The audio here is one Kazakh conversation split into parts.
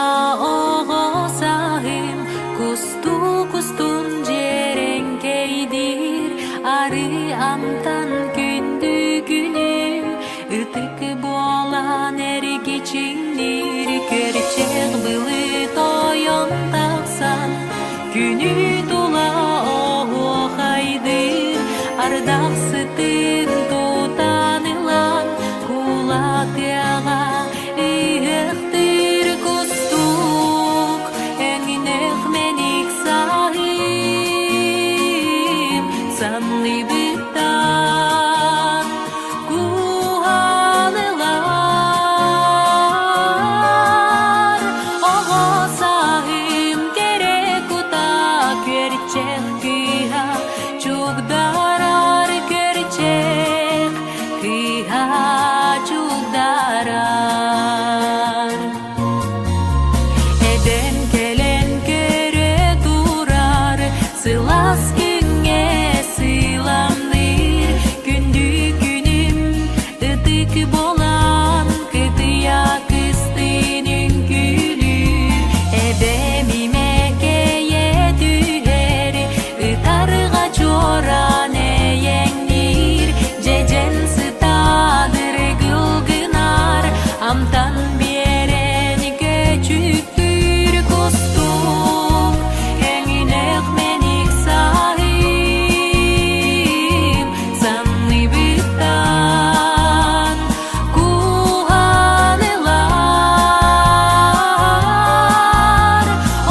тула оғосағым, кусту-кустун жереңкейдир, ары амтан күндүгүнү, ытык болан эргичиңдир, көрчек былы тоyon таксан, күнү тула оғайдыр, ардаксытын тутанылан, кулатыга ыйыктыр кустук, эңинек меник сагым, санны быттан куалылар, оғосағым керек ута көрчек кыha, чугдарар көрчек кыha, чугдарар. Эден келен көрө турар, сылас күнгө сыйламдыр, күндү-күнүм ытык болан, кытыя кыстын үңкүлү, эбемиме кее түгер, ытарга чоран эеңдир, жежен сытадыр гылгынар, амтан берен көчүктүр кустук, эңинек меник сагым, санны быттан куалылар,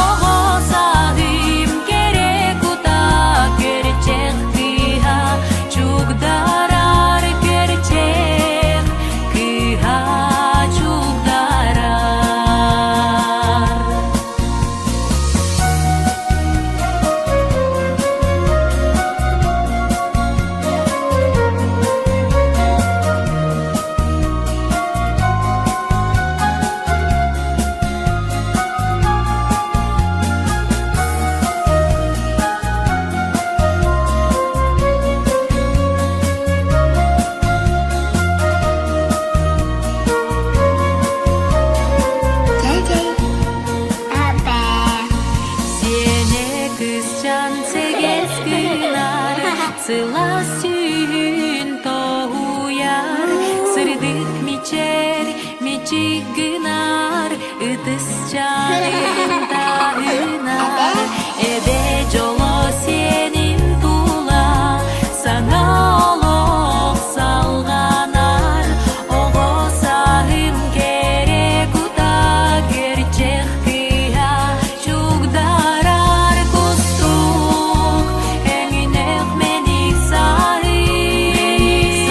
оғосағым керек ута көрчек кыha, чугдарар көрчек кыha, чугдарар. Сене кызчан сегез кынар, сылас сүйүн тоуяр, сырдык мичер, мичик гынар, ытыс чанын тагынар, эбе жоло сенин тула, саңа олоқ салганар, оғосағым керек ута көрчек кыha, чугдарар кустук, эңинек меник сагым,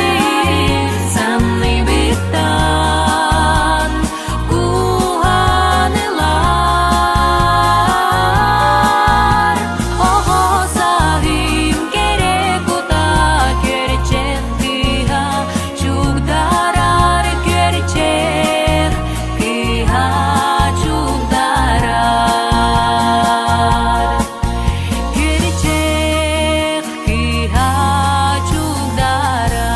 санны быттан куалылар, оғосағым керек ута көрчек кыha, чугдарар көрчек кыha, чугдарар. Көрчек кыha, чугдарар.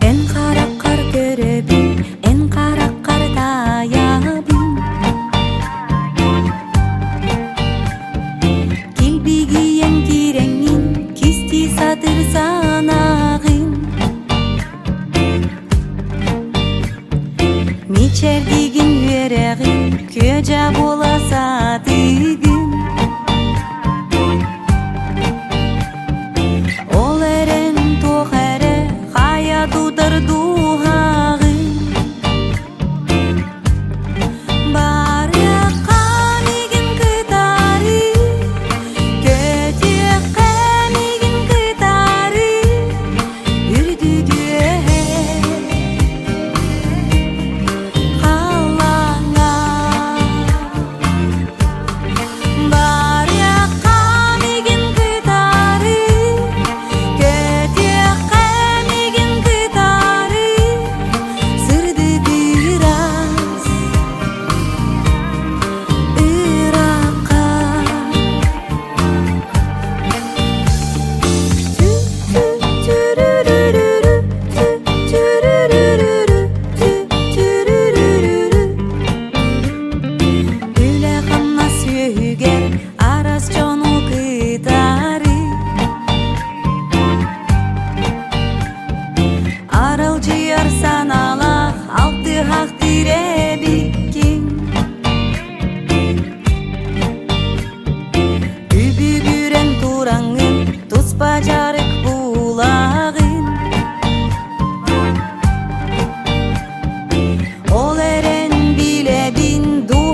Эн карак кар көрөбүн, эн карак кар таябын, килбигиен киреңин, кисти сатыр санагын, мичер дигин үйрөгүн, көжа бола сатыгын, ол эрен тохере хая тутар дуһагын, бары камигин кытары, көтек камигин кытары, үрдүгө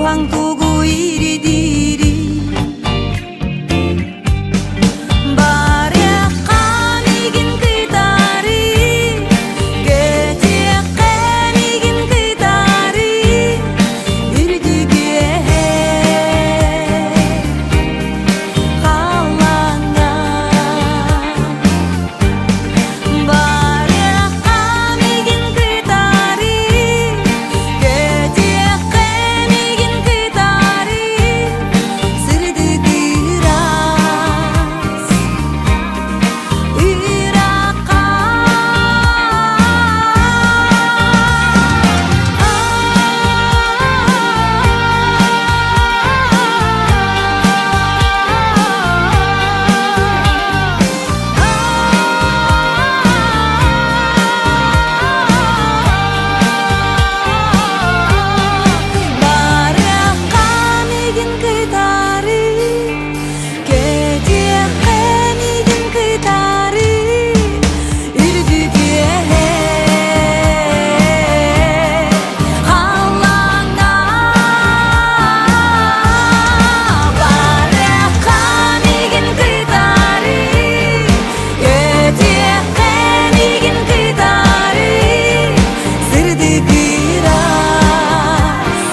Tuhan tugu iri diri Barya kami gin kitari Kecil kami gin kitari Iri digi kalangan Barya kami gin kitari Kecil kami gin kitari Serdegi ras Barya kami gin kitari Kecil kami gin kitari Iri digi halangan Barya kami gin kitari Kecil kami gin kitari Serdegi ras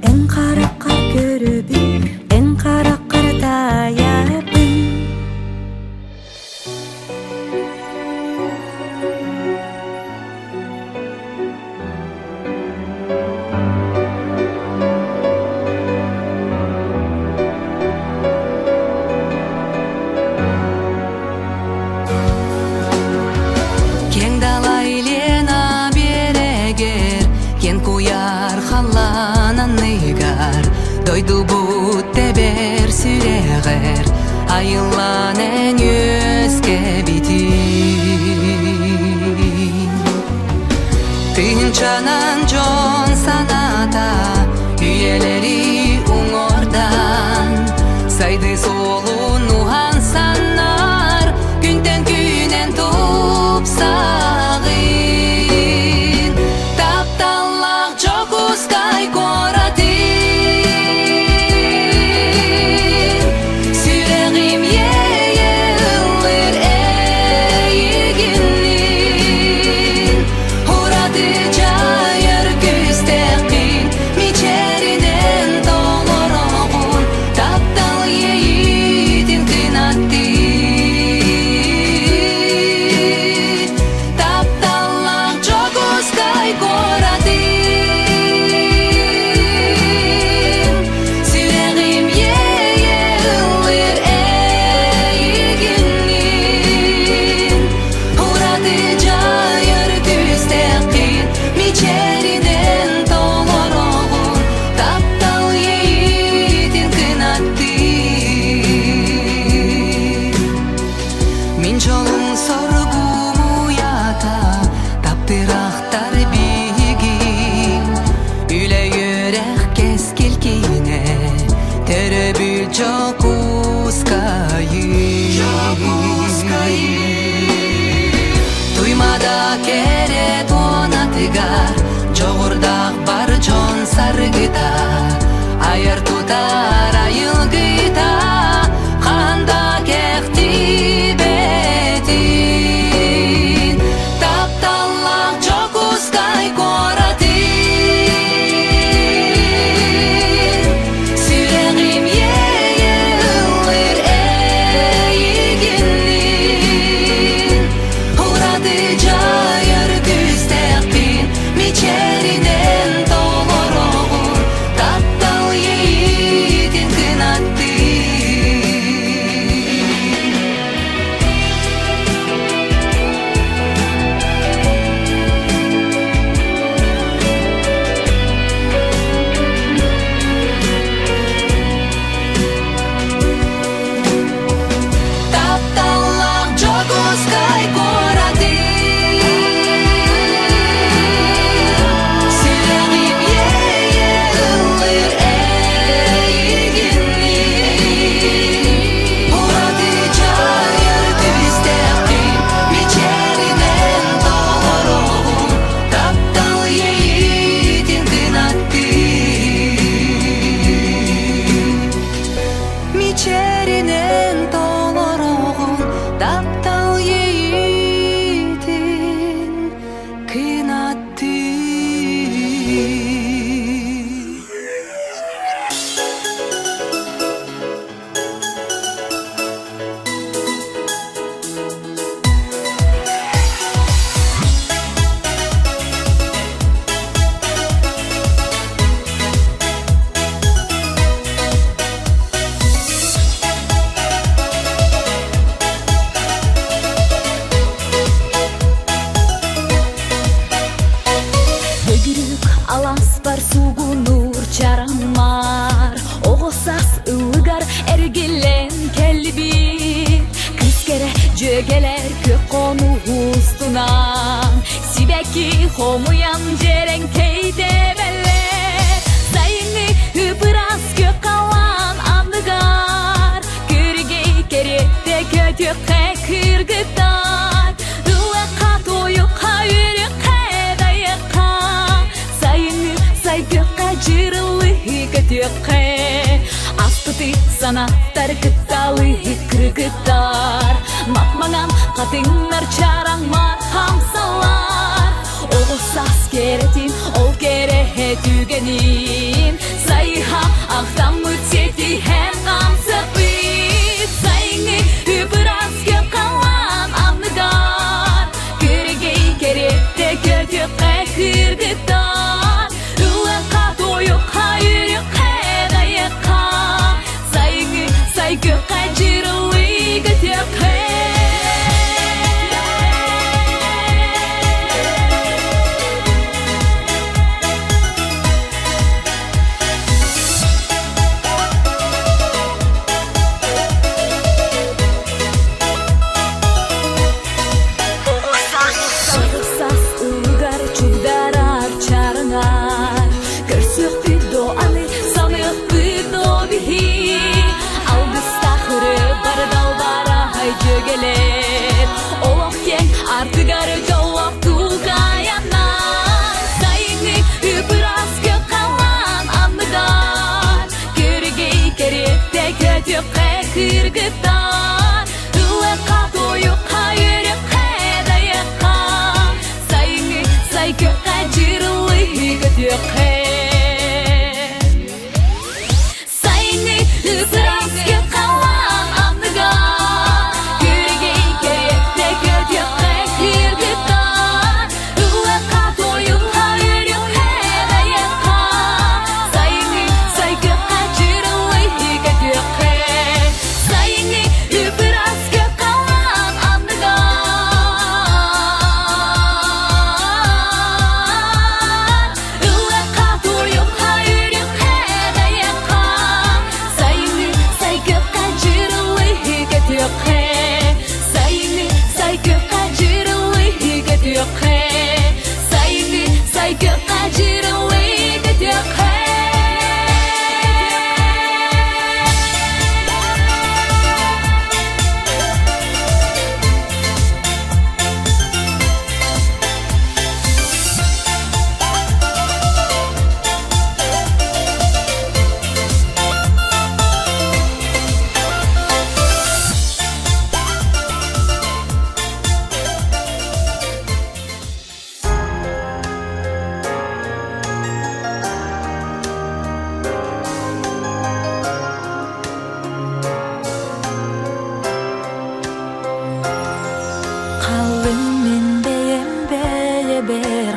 En kara kar görübün En kara kar dayabın Кең дала илена берегер Кен куяр халанан ыгар Дойду бут тебер сүрегер Айылланен yüzke bitin Тынчанан жон саната Üyeleri уңордан Сайды солун ухан санар Күнтен күнен тупсағын Тапталлақ жок ускай коратын Сүрегим ейілір эйгінін Урады жайыр күстеқин Мичеринен толорогун Таптал ейітін кынаттын Тапталлақ жок ускай коратын Сүрегим ейілір эйгінін Урады жайыр күстеқин Мичеринен толорогун Таптал ейітін кынаттын Min жолун соргум уята Таптырақтар бигин Үле юрек кескилкине Теребül жок ускайын Туймада керет онатыгар Жогурдак бар жон саргыта Айыр тутар айылгыта Канда кекти бетин Тапталлак жок ускай коратын Сүрегим ейілір эйгінін Урады жайыр күстеқин Мичеринен толорогун Jögeler kök konu ustunan Sibeki homuyan jeren keyde beller Sayını hıbıras kök kalan anlıgar Kürgey kerette kötü kırgıtar Rüve katoyu kayırı kedayaka Sayını saygı kacırılı götüke Astıtı sanattar kıtalı kırgıtar Makmangan kadınlar çarang marhamsalar Oğuzsaz keretin ol kerehe tügenin Sayha aktam mütseti hem kamsıpit Sayını hübüraz gökalan anlıgar Kürgey kerette kötü kırgıtar Rüve katoyu kayırı kedayaka Sayını saygı kacırılı götüke Jögeler Olokken artıgarı jolap tuğayanar Sayını hübüraz gökalan anlıgar Kürgey kerette kötü kırgıtar Rüve katoyu kayırı kedayaka Sayını saygı kacırılı götüke Sayını hübüraz gökalan anlıgar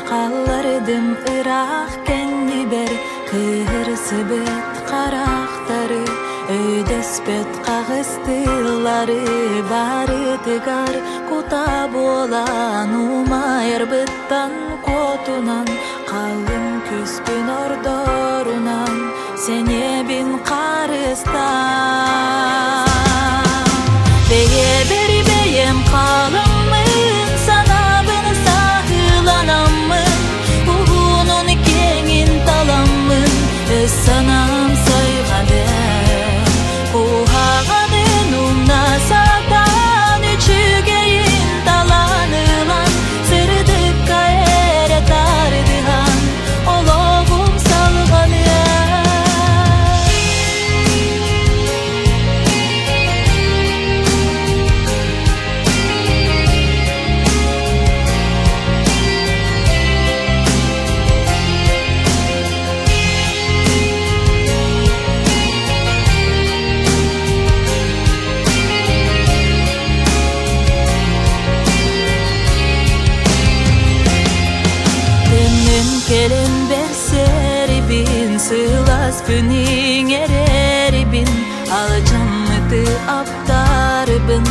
Kallardım Irak kendi ber Kırsıbıt karaktarı Ödespet kağıstılları Bari tıgar kuta bolan Umayır bıttan kotunan Kalın küspün ordorunan Senye bin karıstan Beye beri beyem kalınmın Sana beni sahılanam Buhunun kengin talamın Sanam saygadı Kuhaganın umna satan Üçügeyin talanılan Sırdık gaere tardıhan Oloğum salganı Kelen berseri bin Sığlas bünin ereri bin Alacamıdı aptarı bin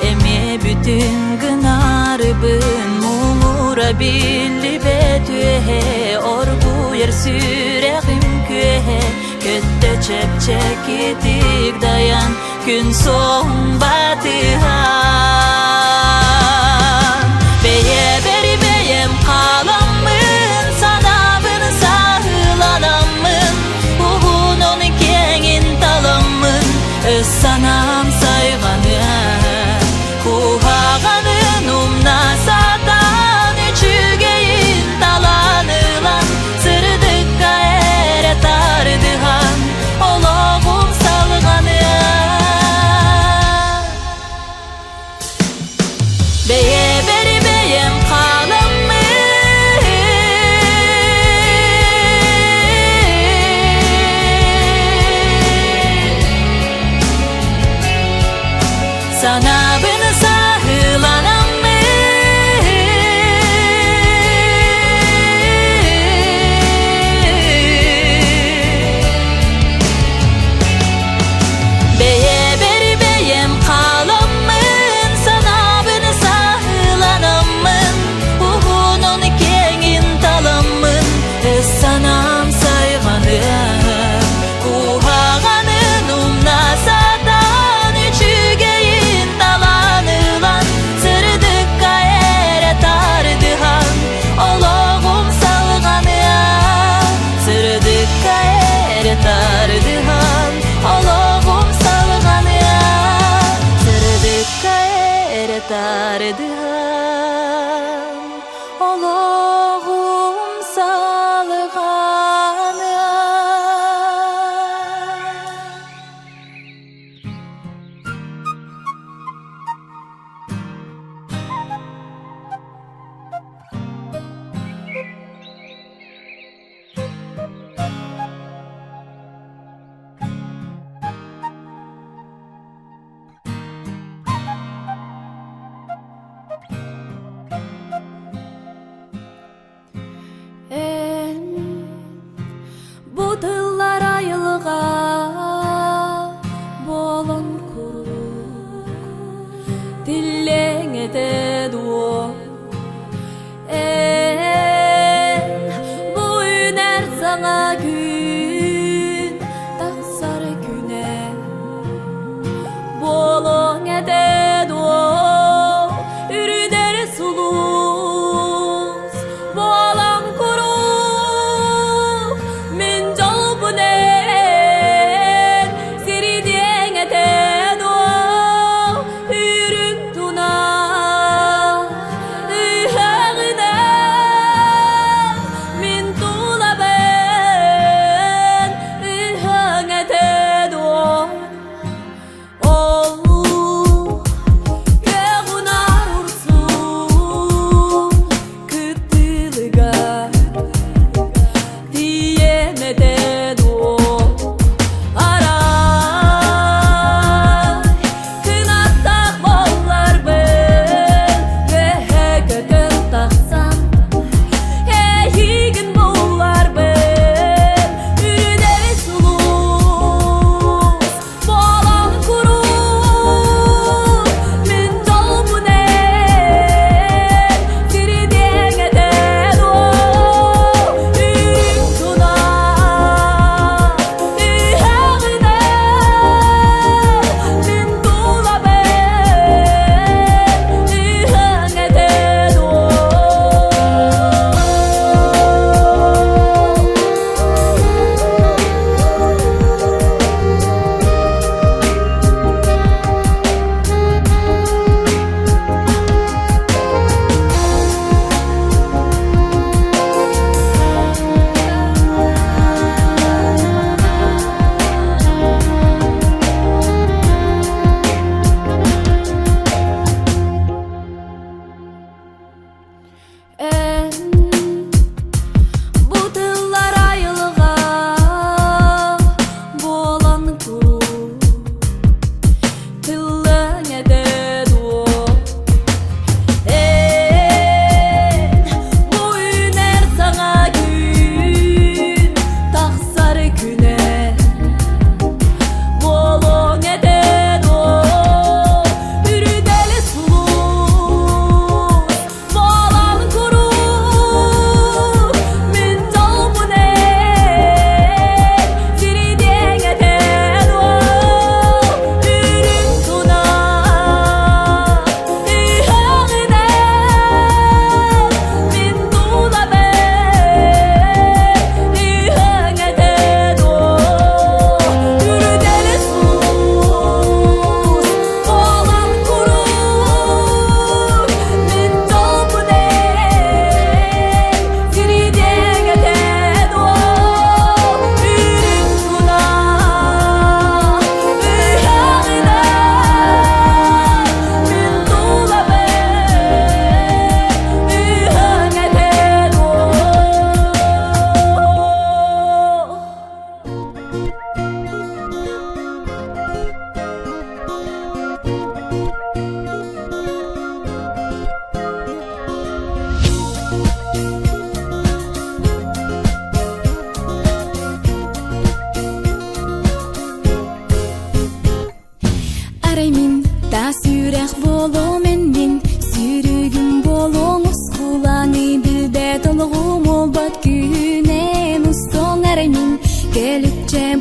Eme bütün gınarı bin Mumura billi betühe Orgu yer süreğim kühe Kötte çepçek yedik dayan Gün son batıha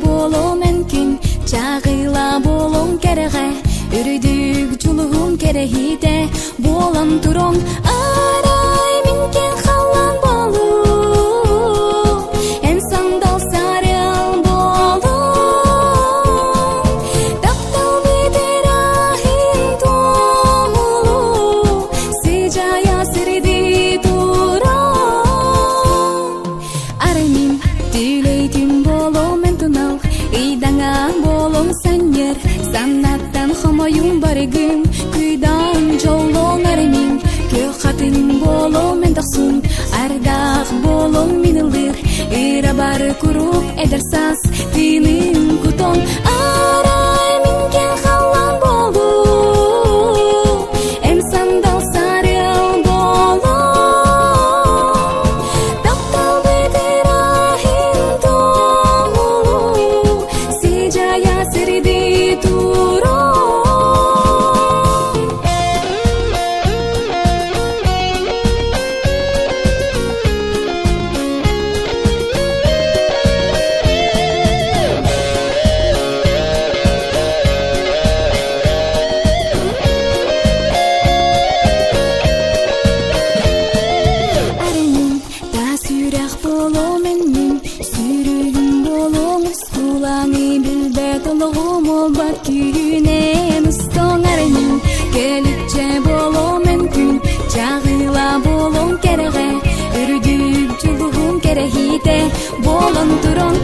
боло менкин чагыла болоң кереге үрүдүк жулугум керехите болон туроң арай минкен халлан болу эм сандал сарыл болу таптал бедер ахин толу сыжая сырди туроң арай мин түүлейтин болом мен тунал ыйдаңа болоң саньер санаттан хомоюм барыгым күйдан жолоң аремин кө хатын болом мен тахсун ардах болоң минылыр ыра бары куруп эдерсас тынын кутоң арай минкен халлан болу эм сандал сарыл болоң таптал бедер ахин толу сыжая сырди туроң аренин та сүйрэх болом энмин сүйрүгүм болоң кулаңы билбе толугум олбат күйүнен устоң аренин келипче болом энкүн чагыла болоң кереге үрүдүк жулугум керехите болон туроң